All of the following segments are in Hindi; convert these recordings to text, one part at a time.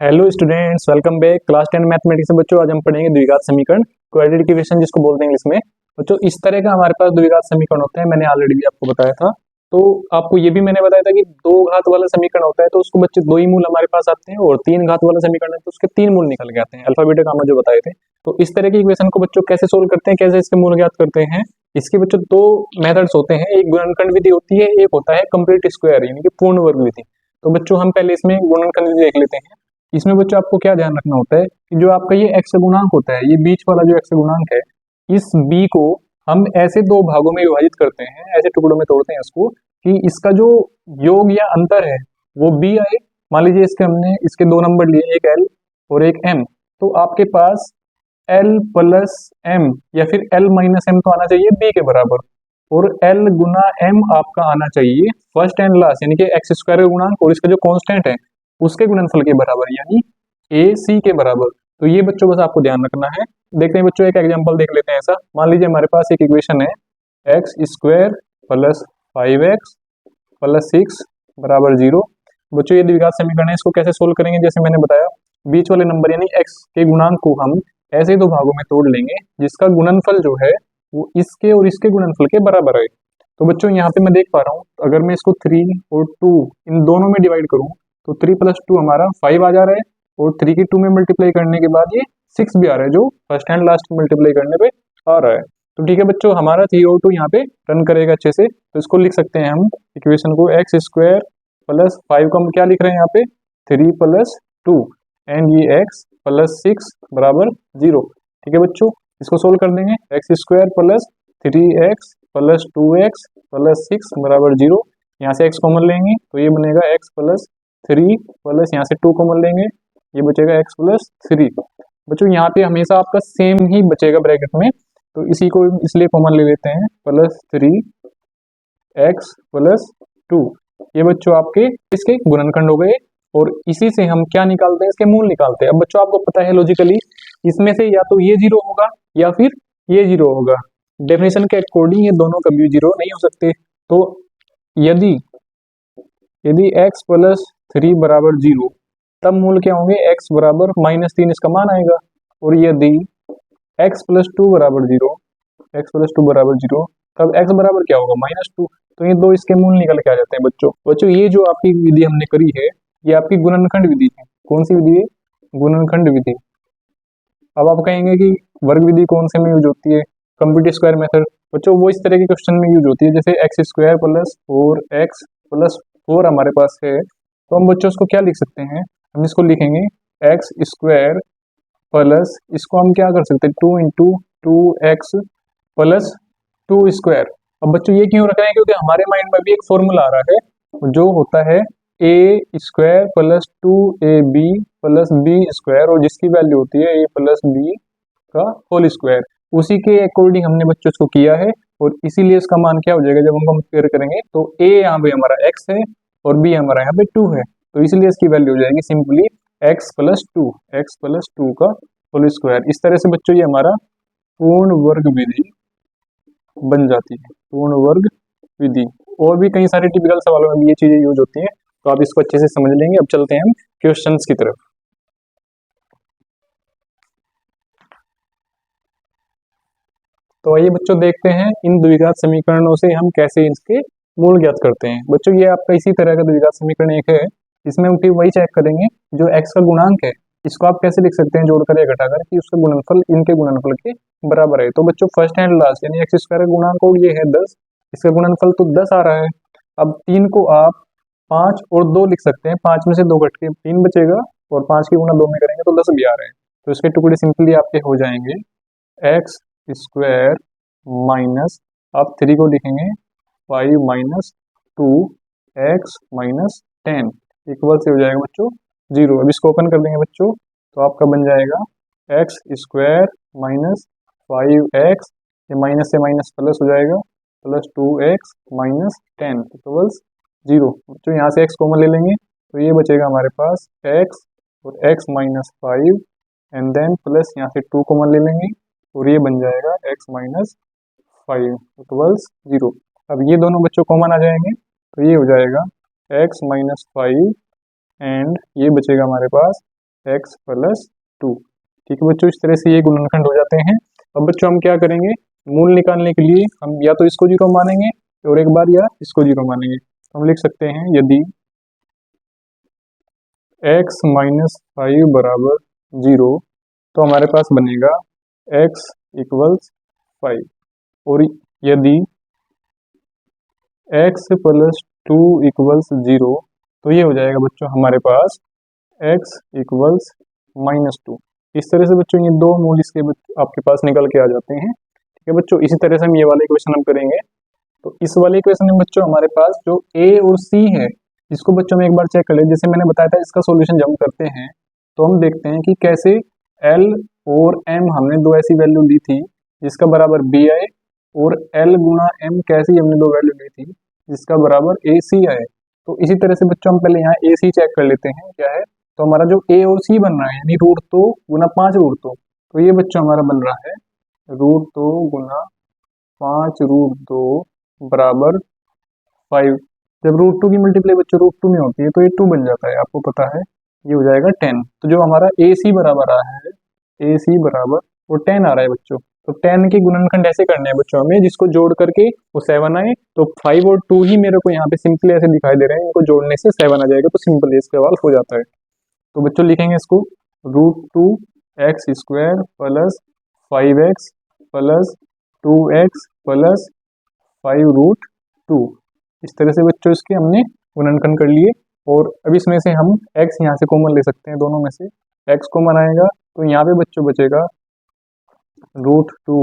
Hello students, welcome back class 10 mathematics से। बच्चों आज हम पढ़ेंगे द्विघात समीकरण, क्वाड्रेटिक इक्वेशन जिसको बोलते हैं इंग्लिश में। बच्चों इस तरह का हमारे पास द्विघात समीकरण होता है, मैंने ऑलरेडी भी आपको बताया था। तो आपको ये भी मैंने बताया था कि दो घात वाला समीकरण होता है तो उसको बच्चे दो ही मूल हमारे पास आते हैं, और तीन घात वाला समीकरण है तो उसके तीन मूल निकल के आते हैं, अल्फा बीटा गामा जो बताए थे। तो इस तरह की इक्वेशन को बच्चों कैसे सोल्व करते हैं, कैसे इसके मूल ज्ञात करते हैं, इसके बच्चों दो मेथड्स होते हैं। एक गुणनखंड विधि होती है, एक होता है कंप्लीट स्क्वायर यानी कि पूर्ण वर्ग विधि। तो बच्चों हम पहले इसमें गुणनखंड विधि देख लेते हैं। इसमें बच्चों आपको क्या ध्यान रखना होता है कि जो आपका ये एक्स गुणांक होता है, ये बीच वाला जो एक्स गुणांक है, इस बी को हम ऐसे दो भागों में विभाजित करते हैं, ऐसे टुकड़ों में तोड़ते हैं इसको कि इसका जो योग या अंतर है वो बी आए। मान लीजिए हमने इसके दो नंबर लिए, एक एल और एक एम। तो आपके पास एल प्लस एम या फिर एल माइनस एम तो आना चाहिए बी के बराबर, और एल गुना एम आपका आना चाहिए फर्स्ट एंड लास्ट यानी कि एक्स स्क्वायर गुणांक और इसका जो कांस्टेंट है उसके गुणनफल के बराबर यानी ए सी के बराबर। तो ये बच्चों बस आपको ध्यान रखना है। देखते हैं बच्चों, एक एग्जांपल देख लेते हैं ऐसा। मान लीजिए हमारे पास एक इक्वेशन है x square plus 5x plus 6 बराबर 0। बच्चों ये द्विघात समीकरण है, इसको कैसे सोल्व करेंगे? जैसे मैंने बताया, बीच वाले नंबर यानी x के गुणांक को हम ऐसे दो भागों में तोड़ लेंगे जिसका गुणनफल जो है वो इसके और इसके गुणनफल के बराबर है। तो बच्चों यहाँ पे मैं देख पा रहा हूँ, अगर मैं इसको 3 और 2 इन दोनों में डिवाइड करूँ तो 3 प्लस 2 हमारा 5 आ जा रहा है, और 3 की 2 में मल्टीप्लाई करने के बाद ये 6 भी आ रहा है जो फर्स्ट एंड लास्ट मल्टीप्लाई करने पे आ रहा है। तो ठीक है बच्चों, हमारा 3 और 2 यहाँ पे रन करेगा अच्छे से। तो इसको लिख सकते हैं हम इक्वेशन को एक्स स्क्वायर प्लस 5 को हम क्या लिख रहे हैं यहाँ पे 3 प्लस 2 एंड ये एक्स प्लस 6 बराबर 0। ठीक है बच्चों, इसको सोल्व कर देंगे। X square plus 3x plus 2x plus 6 बराबर 0। यहाँ से x कॉमन लेंगे तो ये बनेगा x प्लस 3 प्लस यहाँ से 2 कॉमन लेंगे, ये बचेगा x प्लस 3। बच्चों यहाँ पे हमेशा आपका सेम ही बचेगा ब्रैकेट में, तो इसी को इसलिए कॉमन ले लेते हैं, प्लस 3x प्लस 2। ये बच्चों आपके इसके गुणनखंड हो गए, और इसी से हम क्या निकालते हैं, इसके मूल निकालते हैं। अब बच्चों आपको पता है लॉजिकली इसमें से या तो ये 0 होगा या फिर ये 0 होगा। डेफिनेशन के अकॉर्डिंग ये दोनों कभी 0 नहीं हो सकते। तो यदि यदि x प्लस 3 बराबर 0 तब मूल क्या होंगे, x बराबर -3 इसका मान आएगा। और यदि x प्लस 2 बराबर 0, x प्लस 2 बराबर 0 तब x बराबर क्या होगा -2। तो ये दो इसके मूल निकल के आ जाते हैं बच्चों ये जो आपकी विधि हमने करी है ये आपकी गुणनखंड विधि है। कौन सी विधि है? गुणनखंड विधि। अब आप कहेंगे कि वर्ग विधि कौन से में यूज होती है? Complete square method. बच्चों वो इस तरह के क्वेश्चन में यूज होती है, जैसे x square plus 4x plus 4 हमारे पास है, तो हम बच्चों इसको क्या लिख सकते हैं, हम इसको लिखेंगे एक्स स्क्वायर प्लस, इसको हम क्या कर सकते हैं 2 इंटू 2x प्लस 2 स्क्वायर। अब बच्चों ये क्यों रख रहे हैं, क्योंकि हमारे माइंड में भी एक फॉर्मूला आ रहा है जो होता है A square plus 2ab plus B square, और जिसकी वैल्यू होती है ए प्लस बी का होल स्क्वायर। उसी के अकॉर्डिंग हमने बच्चों इसको किया है, और इसीलिए इसका मान क्या हो जाएगा जब हम कंपेयर करेंगे, तो ए यहाँ पे हमारा x है और बी हमारा यहाँ पे 2 है, तो इसलिए इसकी वैल्यू हो जाएगी सिंपली x प्लस 2 का होल स्क्वायर। इस तरह से बच्चों ये हमारा पूर्ण वर्ग विधि बन जाती है, पूर्ण वर्ग विधि। और भी कई सारे टिपिकल सवालों में भी ये चीजें यूज होती हैं, तो आप इसको अच्छे से समझ लेंगे। अब चलते हैं हम क्वेश्चंस की तरफ। तो आइए बच्चों देखते हैं इन द्विघात समीकरणों से हम कैसे इसके मूल ज्ञात करते हैं। बच्चों ये आपका इसी तरह का द्विघात समीकरण एक है, इसमें हम फिर वही चेक करेंगे जो x का गुणांक है इसको आप कैसे लिख सकते हैं जोड़कर या घटाकर कि उसका गुणनफल इनके गुणनफल के बराबर है। तो बच्चों फर्स्ट एंड लास्ट यानी एक्स स्क्वायर का गुणांक और ये है 10, इसका गुणनफल तो 10 आ रहा है। अब 3 को आप 5 और 2 लिख सकते हैं, 5 में से 2 घट के 3 बचेगा, और 5 की गुणा 2 में करेंगे तो 10 भी आ रहे हैं। तो इसके टुकड़े सिंपली आपके हो जाएंगे एक्स स्क्वायर माइनस, आप 3 को लिखेंगे 5 माइनस 2x माइनस 10 इक्वल से हो जाएगा बच्चों 0। अब इसको ओपन कर देंगे बच्चों, तो आपका बन जाएगा एक्स स्क्वायर माइनस 5x, ये माइनस से माइनस प्लस हो जाएगा, प्लस 2x माइनस 10 इक्वल्स 0। बच्चों यहाँ से x कॉमन ले लेंगे तो ये बचेगा हमारे पास x और x minus 5 and then plus यहाँ से 2 कॉमन ले लेंगे और ये बन जाएगा x माइनस 5 इक्वल्स 0। अब ये दोनों बच्चों कॉमन आ जाएंगे तो ये हो जाएगा x माइनस 5 एंड ये बचेगा हमारे पास एक्स प्लस टू। ठीक है बच्चों, इस तरह से ये गुणनखंड हो जाते हैं। अब बच्चों हम क्या करेंगे, मूल निकालने के लिए हम या तो इसको जीरो मानेंगे और एक बार या इसको जीरो मानेंगे। तो हम लिख सकते हैं यदि x माइनस फाइव बराबर जीरो तो हमारे पास बनेगा x इक्वल्स फाइव। और यदि x plus two equals zero तो ये हो जाएगा बच्चों हमारे पास x इक्वल्स माइनस टू। इस तरह से बच्चों ये दो मूल इसके आपके पास निकल के आ जाते हैं। ठीक है बच्चों, इसी तरह से हम ये वाला इक्वेशन हम करेंगे। तो इस वाले इक्वेशन में बच्चों हमारे पास जो a और c है इसको बच्चों में एक बार चेक कर ले। जैसे मैंने बताया था इसका सॉल्यूशन जब हम करते हैं तो हम देखते हैं कि कैसे l और m हमने दो ऐसी वैल्यू ली थी जिसका बराबर b आए, और l गुणा m कैसी हमने दो वैल्यू ली थी जिसका बराबर ac आए। तो इसी तरह से बच्चों हम पहले यहाँ ac चेक कर लेते हैं क्या है। तो हमारा जो a और c बन रहा है यानी रूट दो गुना पाँच रूट दो, तो ये बच्चों हमारा बन रहा है रूट दो गुना पाँच रूट दो बराबर फाइव। जब रूट टू की मल्टीप्लाई बच्चों रूट टू में होती है तो ये टू बन जाता है, आपको पता है ये हो जाएगा टेन। तो जो हमारा ए सी बराबर आ है, ए सी बराबर वो टेन आ रहा है बच्चों। तो टेन के गुणनखंड ऐसे करने हैं बच्चों हमें जिसको जोड़ करके वो सेवन आए। तो फाइव और टू ही मेरे को यहाँ पे सिंपली ऐसे दिखाई दे रहे हैं, इनको जोड़ने से सेवन आ जाएगा। तो सिंपल ये सवाल हो जाता है। तो बच्चों लिखेंगे इसको root two x square plus five x plus two x plus five root two. इस तरह से बच्चों इसके हमने गुणनखंड कर लिए। और अब इसमें से हम x यहाँ से कॉमन ले सकते हैं, दोनों में से x कॉमन आएगा तो यहाँ पे बच्चों बचेगा root two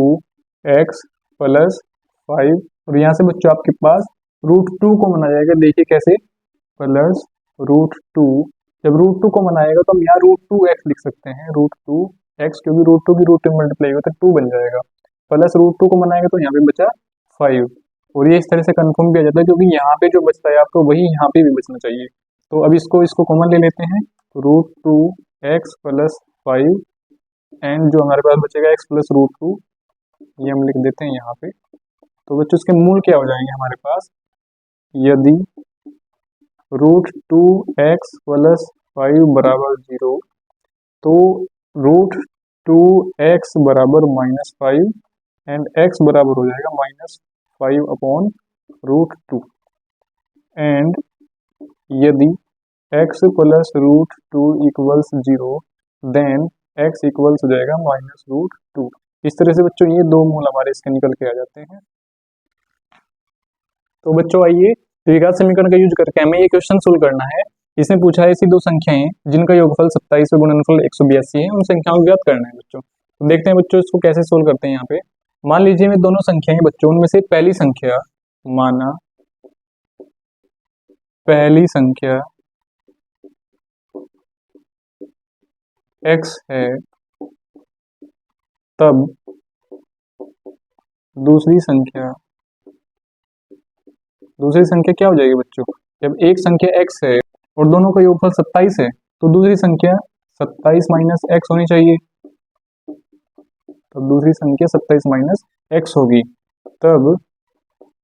x plus five. और यहाँ से बच्चों आपके पास रूट टू कॉमन आ जाएगा, देखिए कैसे, प्लस रूट टू। जब रूट टू कॉमन आएगा तो हम यहाँ रूट टू एक्स लिख सकते हैं, रूट टू एक्स, क्योंकि रूट टू की रूट टू मल्टीप्लाई होगा तो टू बन जाएगा। प्लस रूट टू कॉमन आएगा तो यहाँ पे बचा फाइव। और ये इस तरह से कंफर्म भी आ जाता है क्योंकि यहाँ पे जो बचता है आपको वही यहाँ पे भी बचना चाहिए। तो अब इसको कॉमन ले लेते हैं, root two x plus five and जो हमारे पास बचेगा एक्स प्लस रूट टू, ये हम लिख देते हैं यहाँ पे। तो बच्चों इसके मूल क्या हो जाएंगे हमारे पास, यदि root two x plus five बराबर जीरो तो रूट टू एक्स बराबर माइनस फाइव एंड एक्स बराबर हो जाएगा minus five upon root two. And यदि x plus root two equals zero then x equals हो जाएगा माइनस रूट टू। इस तरह से बच्चों ये दो मूल हमारे इसके निकल के आ जाते हैं। तो बच्चों आइए द्विघात समीकरण का यूज करके हमें ये क्वेश्चन सोल्व करना है। इसमें पूछा है ऐसी दो संख्याएं जिनका योगफल 27 और गुणनफल 182 है, उन संख्याओं को ज्ञात करना है बच्चों। तो देखते हैं बच्चों इसको कैसे सोल्व करते हैं। यहाँ पे मान लीजिए मैं दोनों संख्याएं बच्चों, उनमें से पहली संख्या माना पहली संख्या x है, तब दूसरी संख्या क्या हो जाएगी बच्चों, जब एक संख्या x है और दोनों का योगफल 27 है तो दूसरी संख्या 27 माइनस एक्स होनी चाहिए। तब दूसरी संख्या 27 माइनस एक्स होगी। तब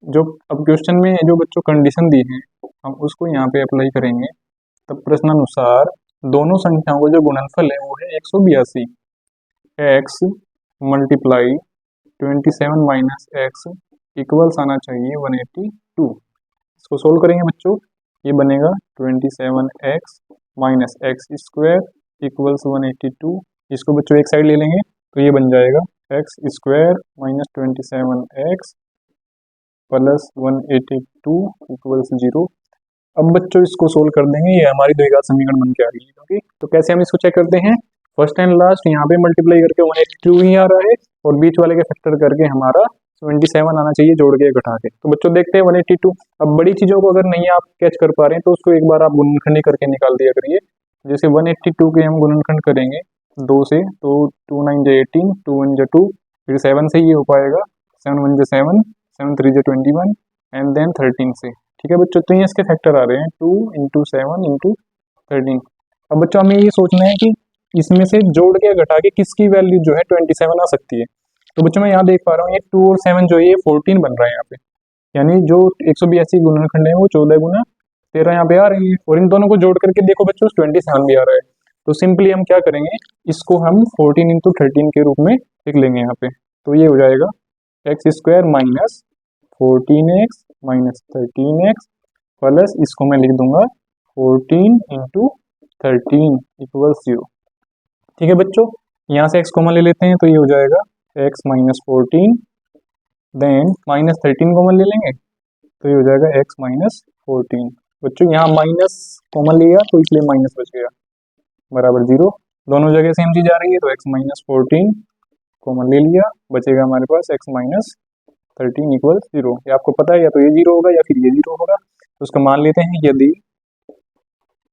जो अब क्वेश्चन में जो बच्चों कंडीशन दी है हम उसको यहाँ पे अप्लाई करेंगे। तब प्रश्नानुसार दोनों संख्याओं का जो गुणनफल है वो है 182। X multiply 27 minus x equals आना चाहिए 182। इसको सोल्व करेंगे बच्चों, ये बनेगा 27x minus x square equals 182। इसको बच्चों एक साइड ले लेंगे तो ये बन जाएगा x square minus 27x plus 182 equals zero. अब बच्चों इसको सोल्व कर देंगे, ये हमारी द्विघात समीकरण बन के आ गई है। ओके, तो कैसे हम इसको चेक करते हैं, फर्स्ट एंड लास्ट यहाँ पे मल्टीप्लाई करके 182 ही आ रहा है और बीच वाले के फैक्टर करके हमारा 27 आना चाहिए जोड़ के घटा के। तो बच्चों देखते हैं 182। अब बड़ी चीजों को अगर नहीं आप कैच कर पा रहे हैं तो उसको एक बार आप गुणनखंड करके निकाल दिया करिए। जैसे 182 के हम गुणनखंड करेंगे 2 से तो 2 9 जा 18, 2 1 जा 2, फिर 7 से ये हो पाएगा, 7 1 जा 7, 7 3 जा 21 एंड देन 13 से। ठीक है बच्चों, तो ये इसके फैक्टर आ रहे हैं 2 इंटू 7 इंटू 13। अब बच्चों हमें ये सोचना है कि इसमें से जोड़ के घटा के किसकी वैल्यू जो है 27 आ सकती है। तो बच्चों मैं यहाँ देख पा रहा हूँ ये 2 और 7 जो है ये 14 बन रहा है यहाँ पे, यानी जो 182 गुणनखंड है वो 14 गुना 13 यहाँ पे आ रही है। और इन दोनों को जोड़ करके देखो बच्चों 27 भी आ रहा है। तो सिंपली हम क्या करेंगे, इसको हम 14 इंटू 13 के रूप में लिख लेंगे यहाँ पे। तो ये हो जाएगा x square minus 14x minus 13x plus इसको मैं लिख दूंगा 14 इंटू 13 इक्वल्स 0। ठीक है बच्चों, यहाँ से x कॉमन ले लेते हैं तो ये हो जाएगा x minus 14, then minus 13 common ले लेंगे तो ये हो जाएगा x माइनस 14। बच्चों यहाँ माइनस कॉमन लिया तो इसलिए माइनस बच गया, बराबर 0। दोनों जगह सेम चीज आ रही है तो x माइनस 14 कॉमन ले लिया, बचेगा हमारे पास x माइनस 13 इक्वल 0। ये आपको पता है या तो ये 0 होगा या फिर ये 0 होगा, तो उसका मान लेते हैं। यदि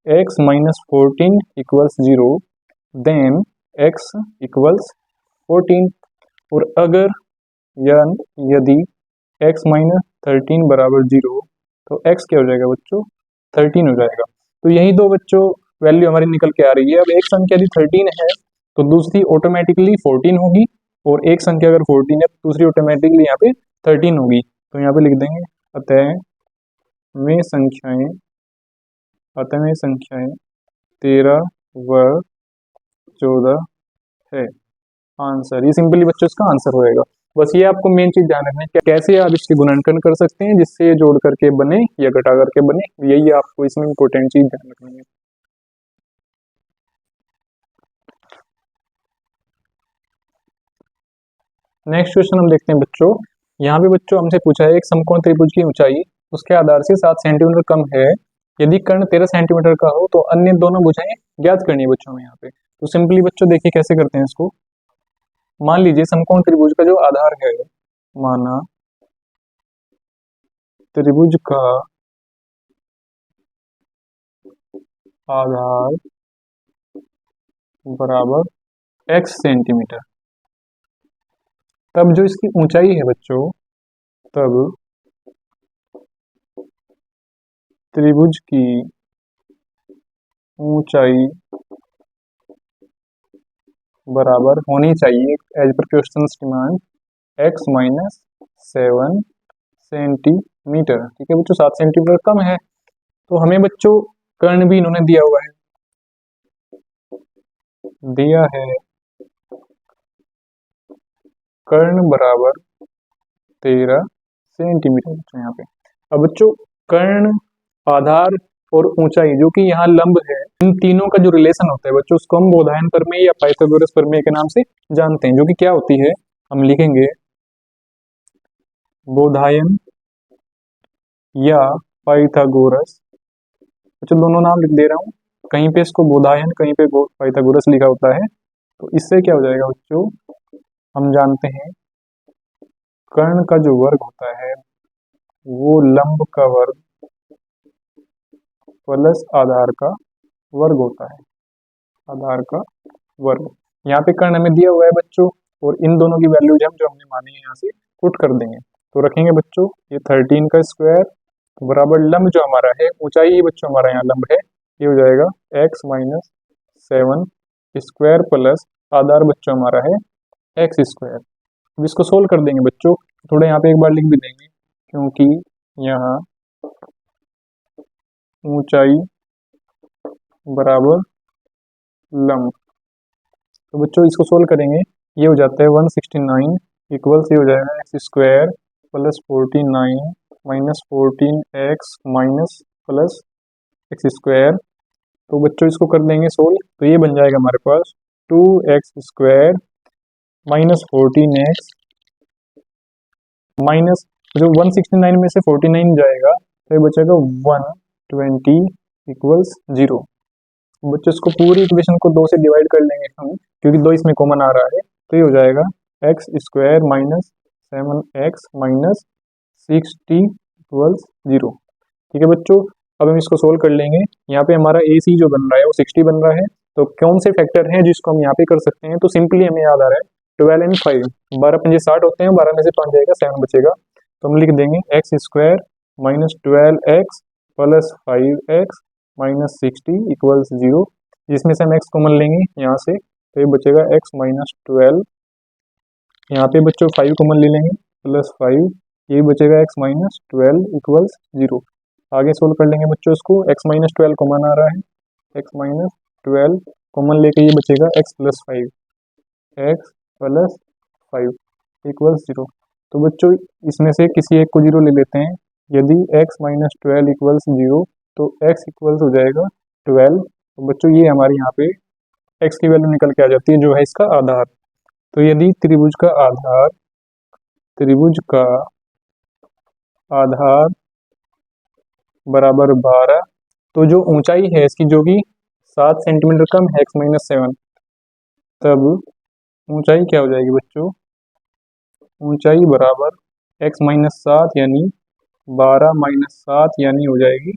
x minus 14 equals 0 then x equals 14, और अगर यदि x माइनस 13 बराबर 0 तो x क्या हो जाएगा बच्चों, 13 हो जाएगा। तो यही दो बच्चों वैल्यू हमारी निकल के आ रही है। अब एक संख्या यदि 13 है तो दूसरी ऑटोमेटिकली 14 होगी, और एक संख्या अगर 14 है तो दूसरी ऑटोमेटिकली यहाँ पे 13 होगी। तो यहाँ पे लिख देंगे अतः में संख्याएं 13 व 14 है आंसर। ये सिंपली बच्चों इसका आंसर होएगा। बस ये आपको मेन चीज ध्यान रखना है कि कैसे आप इसके गुणनखंड कर सकते हैं जिससे ये जोड़ करके बने या घटा करके बने, यही आपको इसमें इंपॉर्टेंट चीज ध्यान रखनी है। नेक्स्ट क्वेश्चन हम देखते हैं बच्चों। यहाँ पे बच्चों हमसे पूछा है एक समकोण त्रिभुज की ऊंचाई उसके आधार से 7 सेंटीमीटर कम है, यदि कर्ण 13 सेंटीमीटर का हो तो अन्य दोनों भुजाएं ज्ञात करनी है बच्चों में। यहाँ पे तो सिंपली बच्चों देखिए कैसे करते हैं इसको। मान लीजिए समकोण त्रिभुज का जो आधार है, माना त्रिभुज का आधार बराबर x सेंटीमीटर, तब जो इसकी ऊंचाई है बच्चों, तब त्रिभुज की ऊंचाई बराबर होनी चाहिए as per question demand x minus 7 centimetre. ठीक है बच्चों, 7 सेंटीमीटर कम है। तो हमें बच्चों कर्ण भी इन्होंने दिया हुआ है, दिया है कर्ण बराबर 13 सेंटीमीटर बच्चों यहाँ पे। अब बच्चों कर्ण, आधार और ऊंचाई जो कि यहाँ लंब है, इन तीनों का जो रिलेशन होता है बच्चों उसको हम बोधायन प्रमेय या पाइथागोरस प्रमेय के नाम से जानते हैं, जो कि क्या होती है, हम लिखेंगे बोधायन या पाइथागोरस। बच्चों दोनों नाम लिख दे रहा हूँ, कहीं पे इसको बोधायन कहीं पे पाइथागोरस लिखा होता है। तो इससे क्या हो जाएगा बच्चों, हम जानते हैं कर्ण का जो वर्ग होता है वो लंब का वर्ग प्लस आधार का वर्ग होता है, आधार का वर्ग। यहाँ पे कर्ण हमें दिया हुआ है बच्चों, और इन दोनों की वैल्यूज हम जो हमने मानी है यहाँ से पुट कर देंगे। तो रखेंगे बच्चों ये 13 का स्क्वायर बराबर लंब जो हमारा है, ऊंचाई ही बच्चों हमारा यहाँ लंब है, ये हो जाएगा x माइनस 7 स्क्वायर प्लस आधार बच्चों हमारा है x स्क्वायर। अब इसको सोल्व कर देंगे बच्चों, थोड़ा यहाँ पे एक बार लिख भी देंगे क्योंकि यहाँ ऊंचाई बराबर लंब। तो बच्चों इसको सोल्व करेंगे, ये हो जाता है 169 इक्वल्स, ये हो जाएगा x square plus 49 minus 14x minus plus x square. तो बच्चों इसको कर देंगे सोल्व, तो ये बन जाएगा हमारे पास 2x square minus 14x minus जो 169 में से 49 जाएगा तो ये बचेगा 120 इक्वल्स 0। बच्चों इसको पूरी इक्वेशन को 2 से डिवाइड कर लेंगे हम, क्योंकि 2 इसमें कॉमन आ रहा है। तो ये हो जाएगा x square minus 7x minus 60 equals 0। ठीक है बच्चों, अब हम इसको सोल्व कर लेंगे। यहाँ पे हमारा ए सी जो बन रहा है वो 60 बन रहा है, तो कौन से फैक्टर हैं जिसको हम यहाँ पे कर सकते हैं, तो सिंपली हमें याद आ रहा है 12 एंड 5, 12 पंजे 60 होते हैं, 12 में से 5 जाएगा 7 बचेगा। तो हम लिख देंगे x square minus 12x plus 5x minus 60 equals 0, जिसमें से हम x कॉमन लेंगे यहाँ से, तो ये बचेगा x माइनस 12, यहाँ पे बच्चों 5 कॉमन ले लेंगे प्लस 5, ये बचेगा x माइनस 12 इक्वल्स 0। आगे सोल्व कर लेंगे बच्चों इसको, x माइनस 12 कॉमन आ रहा है, x माइनस 12 कॉमन लेके ये बचेगा x+5, x+5 इक्वल्स 0। तो बच्चों इसमें से किसी एक को 0 ले लेते हैं। यदि x - 12 इक्वल्स 0 तो x इक्वल्स हो जाएगा 12। तो बच्चों ये हमारे यहाँ पे x की वैल्यू निकल के आ जाती है, जो है इसका आधार। तो यदि त्रिभुज का आधार बराबर 12, तो जो ऊंचाई है इसकी, जो कि 7 सेंटीमीटर कम है x - 7, तब ऊंचाई क्या हो जाएगी बच्चों? ऊंचाई बराबर x - 7 यानी 12 - 7 यानी हो जाएगी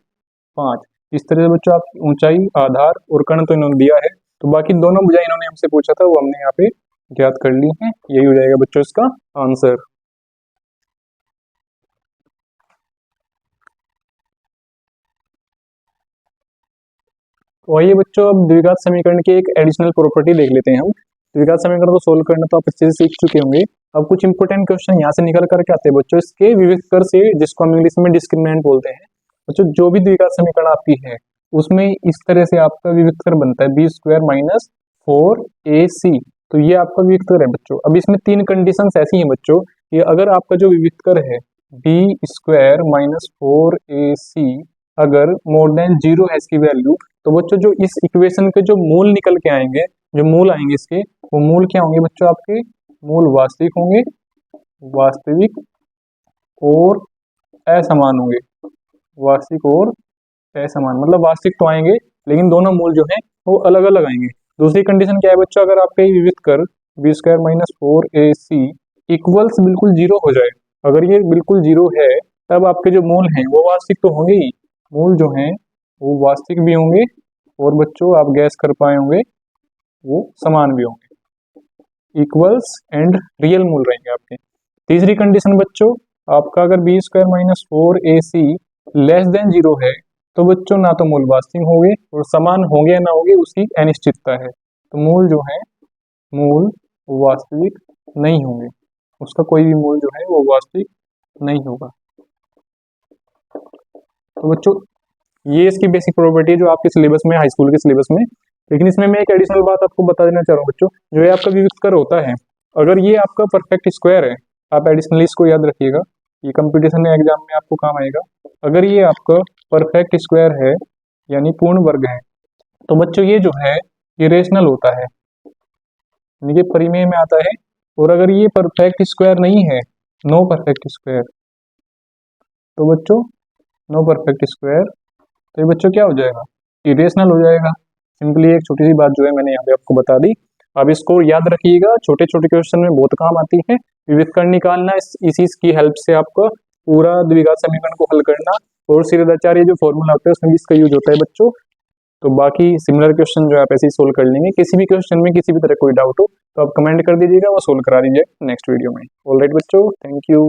5। इस तरह से बच्चों आपकी ऊंचाई, आधार और कर्ण तो इन्होंने दिया है, तो बाकी दोनों भुजाएं इन्होंने हमसे पूछा था वो हमने यहाँ पे ज्ञात कर ली है। यही हो जाएगा बच्चों इसका आंसर। तो आइए बच्चों अब द्विघात समीकरण की एक एडिशनल प्रॉपर्टी देख लेते हैं हम। द्विघात समीकरण को सोल्व करना तो आप अच्छे से सीख चुके होंगे। अब कुछ इंपोर्टेंट क्वेश्चन यहाँ से निकल करके आते हैं बच्चों, इसके विविध कर से, जिसको हम इंग्लिश में डिस्क्रिमिनेंट बोलते हैं। बच्चों जो भी द्विघात समीकरण आपकी है उसमें इस तरह से आपका विविध कर बनता है b² - 4ac। तो ये आपका विविध कर है बच्चों। अब इसमें 3 कंडीशंस ऐसी हैं बच्चों कि अगर आपका जो विविध कर है b² - 4ac अगर मोर देन 0 है इसकी वैल्यू, तो बच्चों जो इस इक्वेशन के जो मूल निकल के आएंगे, जो मूल आएंगे इसके, वो मूल क्या होंगे बच्चों? आपके मूल वास्तविक होंगे, वास्तविक और असमान होंगे। वास्तविक और असमान मतलब वास्तविक तो आएंगे, लेकिन दोनों मूल जो है वो अलग अलग आएंगे। दूसरी कंडीशन क्या है बच्चों? अगर आपका ये विविध कर b² - 4ac इक्वल्स बिल्कुल 0 हो जाए, अगर ये बिल्कुल 0 है, तब आपके जो मूल हैं वो वास्तविक तो होंगे ही। मूल जो हैं वो वास्तविक भी होंगे, और बच्चों आप गैस कर पाए होंगे वो समान भी होंगे। इक्वल्स एंड रियल मूल रहेंगे आपके। तीसरी कंडीशन बच्चों, आपका अगर b² - 4ac लेस देन 0 है, तो बच्चों ना तो मूल वास्तविक होंगे और समान होंगे या ना होंगे उसकी अनिश्चितता है। तो मूल जो है मूल वास्तविक नहीं होंगे, उसका कोई भी मूल जो है वो वास्तविक नहीं होगा। तो बच्चों ये इसकी बेसिक प्रॉपर्टी है जो आपके सिलेबस में, हाई स्कूल के सिलेबस में। लेकिन इसमें मैं एक एडिशनल बात आपको बता देना चाह रहा हूँ बच्चों, जो ये आपका विविध कर होता है, अगर ये आपका परफेक्ट स्क्वायर है, आप एडिशनली इसको याद रखिएगा, ये कंपटीशन एग्जाम में आपको काम आएगा। अगर ये आपका परफेक्ट स्क्वायर है यानी पूर्ण वर्ग है, तो बच्चों ये जो है ये रेशनल होता है, यानी कि परिमेय में आता है। और अगर ये परफेक्ट स्क्वायर नहीं है, नो परफेक्ट स्क्वायर, तो बच्चों नो परफेक्ट स्क्वायर, तो ये बच्चों क्या हो जाएगा? इरेशनल हो जाएगा। सिंपली एक छोटी सी बात जो है मैंने यहाँ पे आपको बता दी। अब इसको याद रखिएगा, छोटे छोटे क्वेश्चन में बहुत काम आती है। विविध कर निकालना, इसी की हेल्प से आपको पूरा द्विघात समीकरण को हल करना, और श्रीरदाचार्य जो फॉर्मूला होता है उसमें भी इसका यूज होता है बच्चों। तो बाकी सिमिलर क्वेश्चन जो आप ऐसे ही सोल्व कर लेंगे। किसी भी क्वेश्चन में किसी भी तरह कोई डाउट हो तो आप कमेंट कर दीजिएगा, वो सोल्व करा दीजिए नेक्स्ट वीडियो में। ऑलराइट बच्चों, थैंक यू।